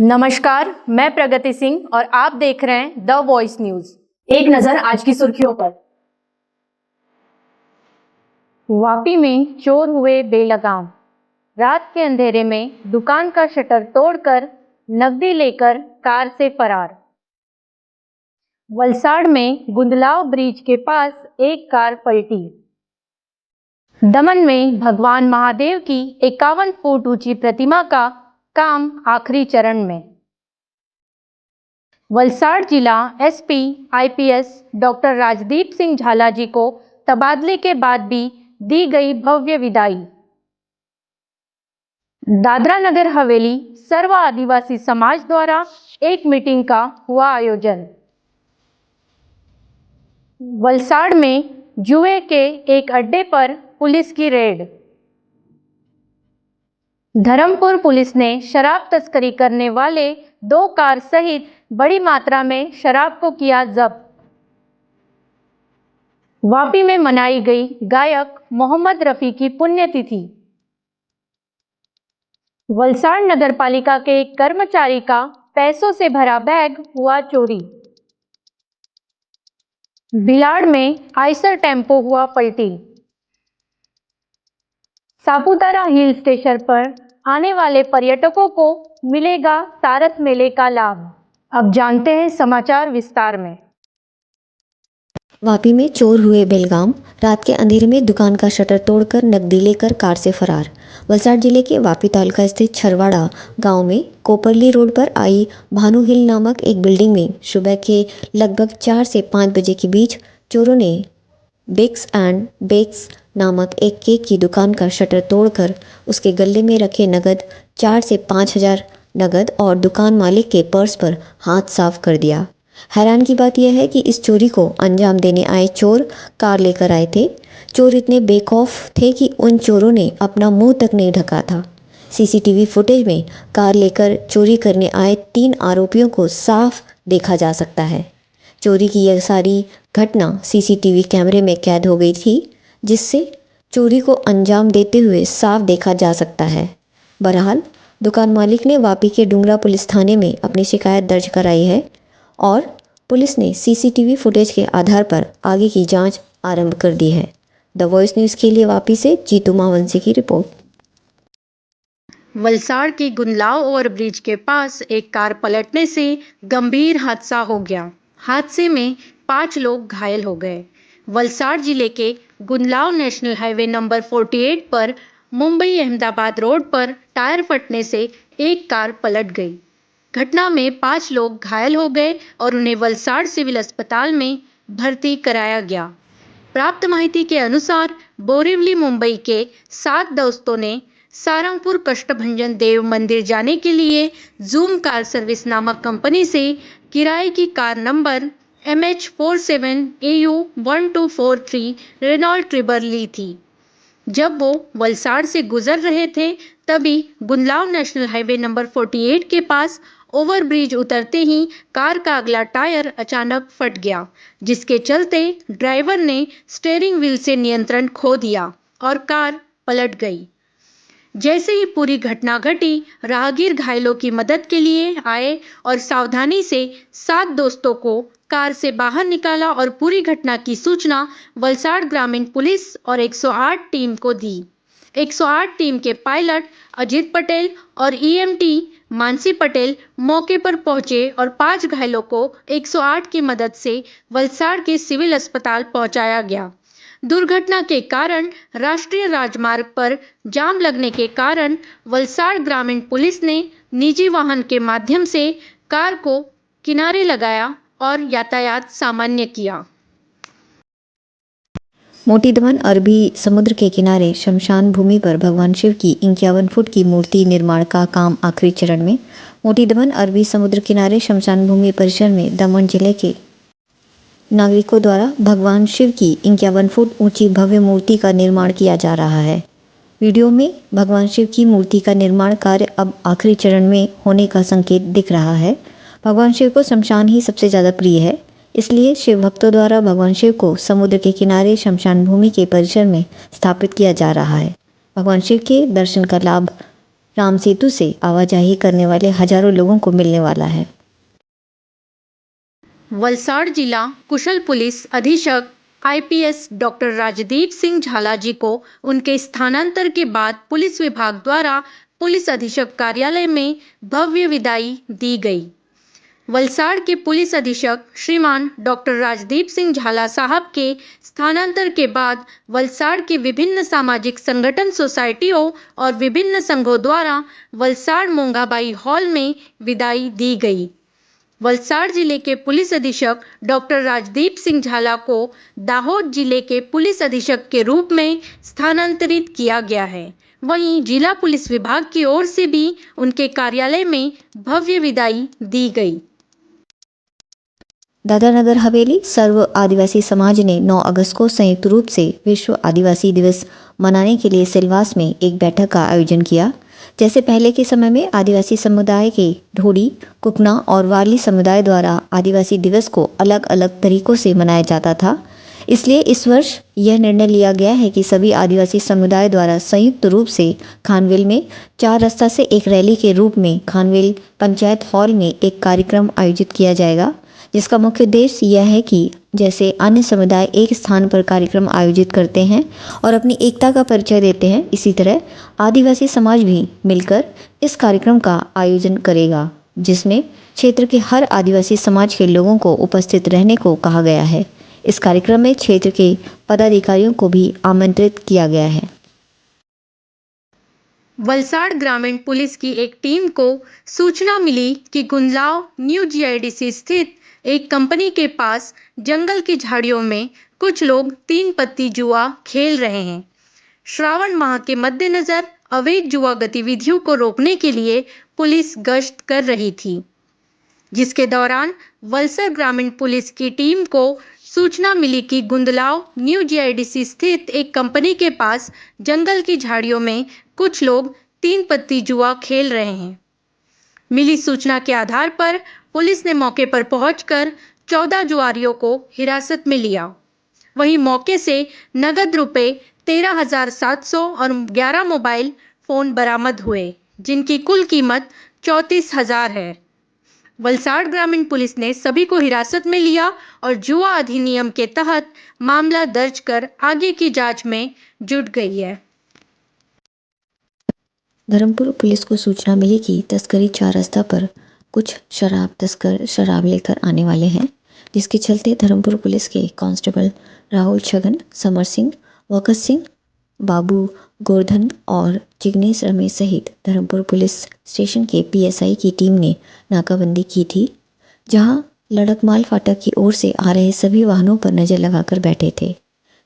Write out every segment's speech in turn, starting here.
नमस्कार, मैं प्रगति सिंह और आप देख रहे हैं द वॉइस न्यूज। एक नजर आज की सुर्खियों पर। वापी में चोर हुए बेलगाम। रात के अंधेरे में दुकान का शटर तोड़कर नकदी लेकर कार से फरार। वलसाड़ में गुंदलाव ब्रिज के पास एक कार पलटी। दमन में भगवान महादेव की 51 फुट ऊंची प्रतिमा का काम आखिरी चरण में। वलसाड़ जिला SP IPS doctor Rajdeep Singh झाला जी को तबादले के बाद भी दी गई भव्य विदाई। दादरा नगर हवेली सर्व आदिवासी समाज द्वारा एक मीटिंग का हुआ आयोजन। वलसाड़ में जुए के एक अड्डे पर पुलिस की रेड। धर्मपुर पुलिस ने शराब तस्करी करने वाले 2 कार सहित बड़ी मात्रा में शराब को किया जब्त। वापी में मनाई गई गायक मोहम्मद रफी की पुण्यतिथि। वलसाड़ नगर पालिका के एक कर्मचारी का पैसों से भरा बैग हुआ चोरी। भिलाड़ में आइसर टेम्पो हुआ पलटी। सापुतारा हिल स्टेशन पर आने वाले पर्यटकों को मिलेगा सारस मेले का लाभ। अब जानते हैं समाचार विस्तार में। वापी में चोर हुए बेलगाम। रात के अंधेरे में दुकान का शटर तोड़कर नकदी लेकर कार से फरार। वलसाड़ जिले के वापी तालुका स्थित छरवाड़ा गांव में कोपरली रोड पर आई भानु हिल नामक एक बिल्डिंग में सुबह के लगभग 4 से 5 बजे के बीच चोरों ने बिक्स एंड बेक्स नामक एक केक की दुकान का शटर तोड़कर उसके गले में रखे नगद 4 से 5 हज़ार नगद और दुकान मालिक के पर्स पर हाथ साफ कर दिया। हैरान की बात यह है कि इस चोरी को अंजाम देने आए चोर कार लेकर आए थे। चोर इतने बेखौफ थे कि उन चोरों ने अपना मुंह तक नहीं ढका था। सीसीटीवी फुटेज में कार लेकर चोरी करने आए 3 आरोपियों को साफ देखा जा सकता है। चोरी की यह सारी घटना सीसीटीवी कैमरे में कैद हो गई थी, जिससे चोरी को अंजाम देते हुए साफ देखा जा सकता है। बहरहाल दुकान मालिक ने वापी के डुंगरा पुलिस थाने में अपनी शिकायत दर्ज कराई है और पुलिस ने सीसीटीवी फुटेज के आधार पर आगे की जांच आरंभ कर दी है। द वॉइस न्यूज़ के लिए वापी से जीतू मावंशी की रिपोर्ट। वलसाड़ के गुंदलाव ओवरब्रिज के पास एक कार पलटने से गंभीर हादसा हो गया। हादसे में 5 लोग घायल हो गए। वलसाड़ जिले के गुंदलाव नेशनल हाईवे नंबर 48 पर मुंबई अहमदाबाद रोड पर टायर फटने से एक कार पलट गई। घटना में 5 लोग घायल हो गए और उन्हें वलसाड़ सिविल अस्पताल में भर्ती कराया गया। प्राप्त माहिती के अनुसार बोरिवली मुंबई के 7 दोस्तों ने सारंगपुर कष्टभंजन देव मंदिर जाने के लिए जूम कार सर्विस नामक कंपनी से किराए की car number MH47AU1243 Renault Triber ली थी। जब वो वलसाड़ से गुजर रहे थे तभी गुंदलाव नेशनल हाईवे नंबर 48 के पास ओवरब्रिज उतरते ही कार का अगला टायर अचानक फट गया, जिसके चलते ड्राइवर ने स्टीयरिंग व्हील से नियंत्रण खो दिया और कार पलट गई। जैसे ही पूरी घटना घटी, राहगीर घायलों की मदद के लिए आए और सावधानी से 7 दोस्तों को कार से बाहर निकाला और पूरी घटना की सूचना वलसाड़ ग्रामीण पुलिस और 108 टीम को दी। 108 टीम के पायलट अजीत पटेल और ईएमटी मानसी पटेल मौके पर पहुंचे और 5 घायलों को 108 की मदद से वलसाड़ के सिविल अस्पताल पहुंचाया गया। दुर्घटना के कारण राष्ट्रीय राजमार्ग पर जाम लगने के कारण वलसाड़ ग्रामीण पुलिस ने निजी वाहन के माध्यम से कार को किनारे लगाया और यातायात सामान्य किया। मोटी दमन अरबी समुद्र के किनारे शमशान भूमि पर भगवान शिव की 51 फुट की मूर्ति निर्माण का काम आखिरी चरण में। मोटी दमन अरबी समुद्र किनारे शमशान भूमि परिसर में दमन जिले के नागरिकों द्वारा भगवान शिव की 51 फुट ऊंची भव्य मूर्ति का निर्माण किया जा रहा है। वीडियो में भगवान शिव की मूर्ति का निर्माण कार्य अब आखिरी चरण में होने का संकेत दिख रहा है। भगवान शिव को शमशान ही सबसे ज़्यादा प्रिय है, इसलिए शिव भक्तों द्वारा भगवान शिव को समुद्र के किनारे शमशान भूमि के परिसर में स्थापित किया जा रहा है। भगवान शिव के दर्शन का लाभ राम सेतु से आवाजाही करने वाले हजारों लोगों को मिलने वाला है। वलसाड़ जिला कुशल पुलिस अधीक्षक आईपीएस डॉक्टर राजदीप सिंह झाला जी को उनके स्थानांतर के बाद पुलिस विभाग द्वारा पुलिस अधीक्षक कार्यालय में भव्य विदाई दी गई। वलसाड़ के पुलिस अधीक्षक श्रीमान डॉक्टर राजदीप सिंह झाला साहब के स्थानांतर के बाद वलसाड़ के विभिन्न सामाजिक संगठन सोसाइटियों और विभिन्न संघों द्वारा वलसाड़ मोंगाबाई हॉल में विदाई दी गई। वलसाड़ जिले के पुलिस अधीक्षक डॉक्टर राजदीप सिंह झाला को दाहोद जिले के पुलिस अधीक्षक के रूप में स्थानांतरित किया गया है। वहीं जिला पुलिस विभाग की ओर से भी उनके कार्यालय में भव्य विदाई दी गई। दादरा नगर हवेली सर्व आदिवासी समाज ने 9 अगस्त को संयुक्त रूप से विश्व आदिवासी दिवस मनाने के लिए सिलवास में एक बैठक का आयोजन किया। जैसे पहले के समय में आदिवासी समुदाय के ढोड़ी, कुकना और वारली समुदाय द्वारा आदिवासी दिवस को अलग अलग तरीकों से मनाया जाता था, इसलिए इस वर्ष यह निर्णय लिया गया है कि सभी आदिवासी समुदाय द्वारा संयुक्त रूप से खानवेल में 4 रास्ता से एक रैली के रूप में खानवेल पंचायत हॉल में एक कार्यक्रम आयोजित किया जाएगा, जिसका मुख्य उद्देश्य यह है कि जैसे अन्य समुदाय एक स्थान पर कार्यक्रम आयोजित करते हैं और अपनी एकता का परिचय देते हैं, इसी तरह आदिवासी समाज भी मिलकर इस कार्यक्रम का आयोजन करेगा, जिसमें क्षेत्र के हर आदिवासी समाज के लोगों को उपस्थित रहने को कहा गया है। इस कार्यक्रम में क्षेत्र के पदाधिकारियों को भी आमंत्रित किया गया है। वलसाड़ ग्रामीण पुलिस की एक टीम को सूचना मिली कि गुंदलाव न्यू जीआईडीसी स्थित एक कंपनी के पास जंगल की झाड़ियों में कुछ लोग 3 पत्ती जुआ खेल रहे हैं। श्रावण माह के मद्देनजर अवैध जुआ गतिविधियों को रोकने के लिए पुलिस गश्त कर रही थी, जिसके दौरान वलसाड़ ग्रामीण पुलिस की टीम को सूचना मिली कि गुंदलाव न्यू जीआईडीसी स्थित एक कंपनी के पास जंगल की झाड़ियों में कुछ लोग 3 पत्ती जुआ खेल रहे हैं। मिली सूचना के आधार पर पुलिस ने मौके पर पहुंचकर 14 जुआरियों को हिरासत में लिया। वहीं मौके से नगद रुपए 13,700 और 11 मोबाइल फोन बरामद हुए, जिनकी कुल कीमत 34,000 है। वलसाड़ ग्रामीण पुलिस ने सभी को हिरासत में लिया और जुआ अधिनियम के तहत मामला दर्ज कर आगे की जांच में जुट गई है। धर्मपुर पुलिस को सूचना मिली कि तस्करी 4 रास्ता पर कुछ शराब तस्कर शराब लेकर आने वाले हैं, जिसके चलते धर्मपुर पुलिस के कांस्टेबल राहुल छगन, समर सिंह, वकस सिंह, बाबू गोवर्धन और जिग्नेश रमेश सहित धर्मपुर पुलिस स्टेशन के पीएसआई की टीम ने नाकाबंदी की थी, जहां लड़कमाल फाटक की ओर से आ रहे सभी वाहनों पर नजर लगाकर बैठे थे।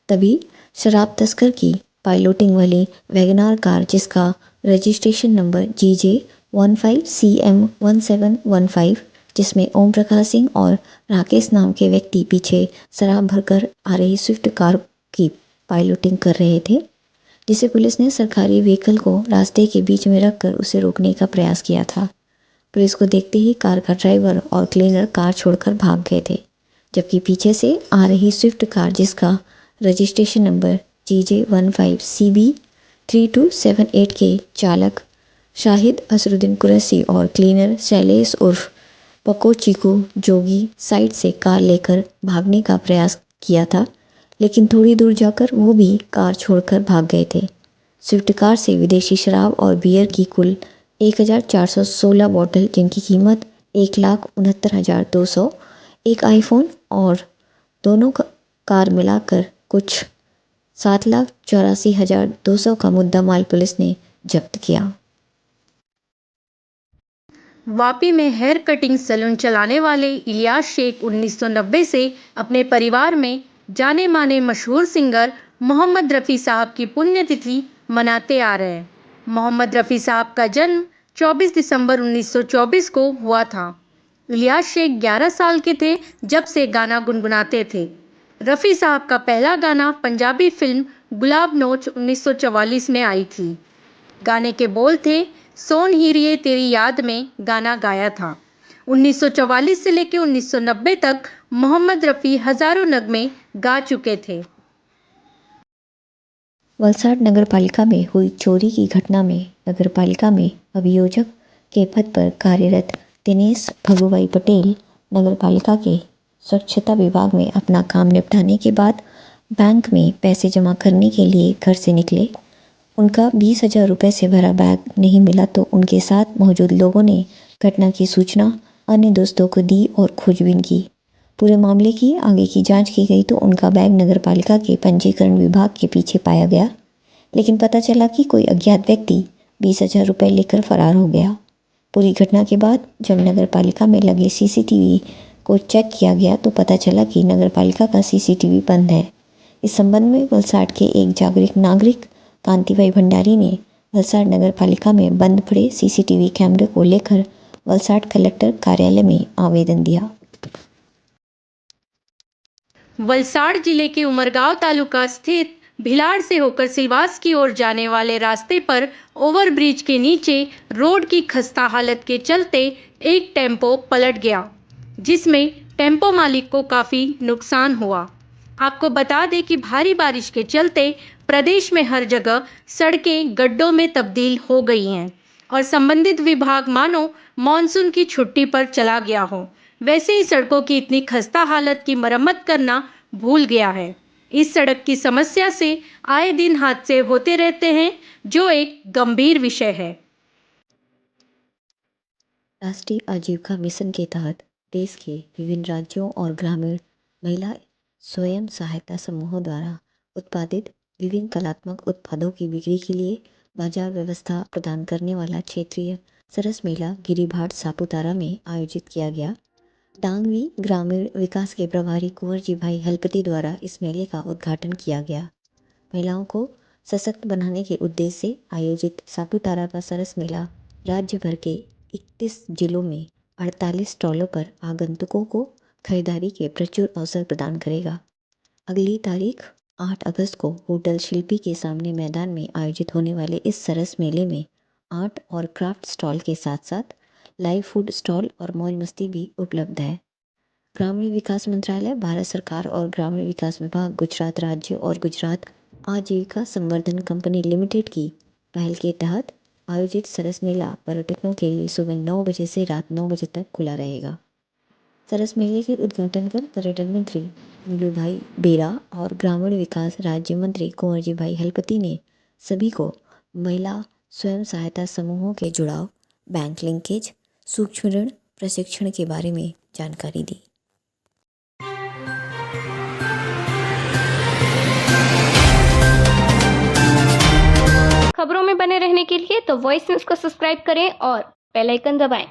तभी शराब तस्कर की पायलटिंग वाली वैगनार कार, जिसका रजिस्ट्रेशन नंबर GJ15CM1715, जिसमें ओम प्रकाश सिंह और राकेश नाम के व्यक्ति पीछे शराब भरकर आ रही स्विफ्ट कार की पायलटिंग कर रहे थे, जिसे पुलिस ने सरकारी व्हीकल को रास्ते के बीच में रखकर उसे रोकने का प्रयास किया था। पुलिस को देखते ही कार का ड्राइवर और क्लीनर कार छोड़कर भाग गए थे, जबकि पीछे से आ रही स्विफ्ट कार, जिसका रजिस्ट्रेशन नंबर GJ15CB3278 के चालक शाहिद असरुद्दीन कुरैशी और क्लीनर शैलेश उर्फ पको चीकू जोगी साइड से कार लेकर भागने का प्रयास किया था, लेकिन थोड़ी दूर जाकर वो भी कार छोड़कर भाग गए थे। स्विफ्ट कार से विदेशी शराब और बियर की कुल 1,416 बोतल, जिनकी कीमत 1,69,200, एक आईफोन और दोनों कार मिलाकर कुछ 7,84,200 का मुद्दा माल पुलिस ने जब्त किया। वापी में हेयर कटिंग सैलून चलाने वाले इलियास शेख 1990 से अपने परिवार में जाने माने मशहूर सिंगर मोहम्मद रफ़ी साहब की पुण्यतिथि मनाते आ रहे हैं। मोहम्मद रफ़ी साहब का जन्म 24 दिसंबर 1924 को हुआ था। इलियास शेख 11 साल के थे जब से गाना गुनगुनाते थे। रफ़ी साहब का पहला गाना पंजाबी फिल्म गुलाब नोच 1944 में आई थी। गाने के बोल थे, सोन हीरिए तेरी याद में गाना गाया था। 1944 से लेकर 1990 तक मोहम्मद रफ़ी हजारों नगमे गा चुके थे। वलसाड नगरपालिका में हुई चोरी की घटना में नगरपालिका में अभियोजक के पद पर कार्यरत दिनेश भगुभाई पटेल नगरपालिका के स्वच्छता विभाग में अपना काम निपटाने के बाद बैंक में पैसे जमा करने के लिए घर से निकले। उनका 20,000 रुपये से भरा बैग नहीं मिला तो उनके साथ मौजूद लोगों ने घटना की सूचना अन्य दोस्तों को दी और खोजबीन की। पूरे मामले की आगे की जांच की गई तो उनका बैग नगरपालिका के पंजीकरण विभाग के पीछे पाया गया, लेकिन पता चला कि कोई अज्ञात व्यक्ति 20,000 रुपये लेकर फरार हो गया। पूरी घटना के बाद जब नगरपालिका में लगे सीसीटीवी को चेक किया गया तो पता चला कि नगरपालिका का सीसीटीवी बंद है। इस संबंध में वलसाड के एक जागरूक नागरिक कांतिभाई भंडारी ने वलसाड नगरपालिका में बंद पड़े सीसीटीवी कैमरे को लेकर वलसाड कलेक्टर कार्यालय में आवेदन दिया। वलसाड़ जिले के उमरगांव तालुका स्थित भिलाड़ से होकर सिलवास की ओर जाने वाले रास्ते पर ओवरब्रिज के नीचे रोड की खस्ता हालत के चलते एक टेम्पो पलट गया, जिसमें टेम्पो मालिक को काफी नुकसान हुआ। आपको बता दें कि भारी बारिश के चलते प्रदेश में हर जगह सड़कें गड्ढों में तब्दील हो गई हैं और संबंधित विभाग मानो मॉनसून की छुट्टी पर चला गया हो, वैसे ही सड़कों की इतनी खस्ता हालत की मरम्मत करना भूल गया है। इस सड़क की समस्या से आए दिन हादसे होते रहते हैं, जो एक गंभीर विषय है। राष्ट्रीय आजीविका मिशन के तहत देश के विभिन्न राज्यों और ग्रामीण महिला स्वयं सहायता समूहों द्वारा उत्पादित विभिन्न कलात्मक उत्पादों की बिक्री के लिए बाजार व्यवस्था प्रदान करने वाला क्षेत्रीय सरस मेला गिरिभाट सापुतारा में आयोजित किया गया। डांगवी ग्रामीण विकास के प्रभारी कुंवर जी भाई हलपति द्वारा इस मेले का उद्घाटन किया गया। महिलाओं को सशक्त बनाने के उद्देश्य से आयोजित सापुतारा का सरस मेला राज्य भर के 31 जिलों में 48 स्टॉलों पर आगंतुकों को खरीदारी के प्रचुर अवसर प्रदान करेगा। अगली तारीख 8 अगस्त को होटल शिल्पी के सामने मैदान में आयोजित होने वाले इस सरस मेले में आर्ट और क्राफ्ट स्टॉल के साथ साथ लाइव फूड स्टॉल और मौज मस्ती भी उपलब्ध है। ग्रामीण विकास मंत्रालय, भारत सरकार और ग्रामीण विकास विभाग, गुजरात राज्य और गुजरात आजीविका संवर्धन कंपनी लिमिटेड की पहल के तहत आयोजित सरस मेला पर्यटकों के लिए सुबह 9 बजे से रात 9 बजे तक खुला रहेगा। सरस मेले के उद्घाटन पर पर्यटन मंत्री नीलू भाई बेरा और ग्रामीण विकास राज्य मंत्री कुंवर जी भाई हलपति ने सभी को महिला स्वयं सहायता समूहों के जुड़ाव, बैंक लिंकेज, सूक्ष्म ऋण प्रशिक्षण के बारे में जानकारी दी। खबरों में बने रहने के लिए तो वॉइस न्यूज़ को सब्सक्राइब करें और बेल आइकन दबाएं।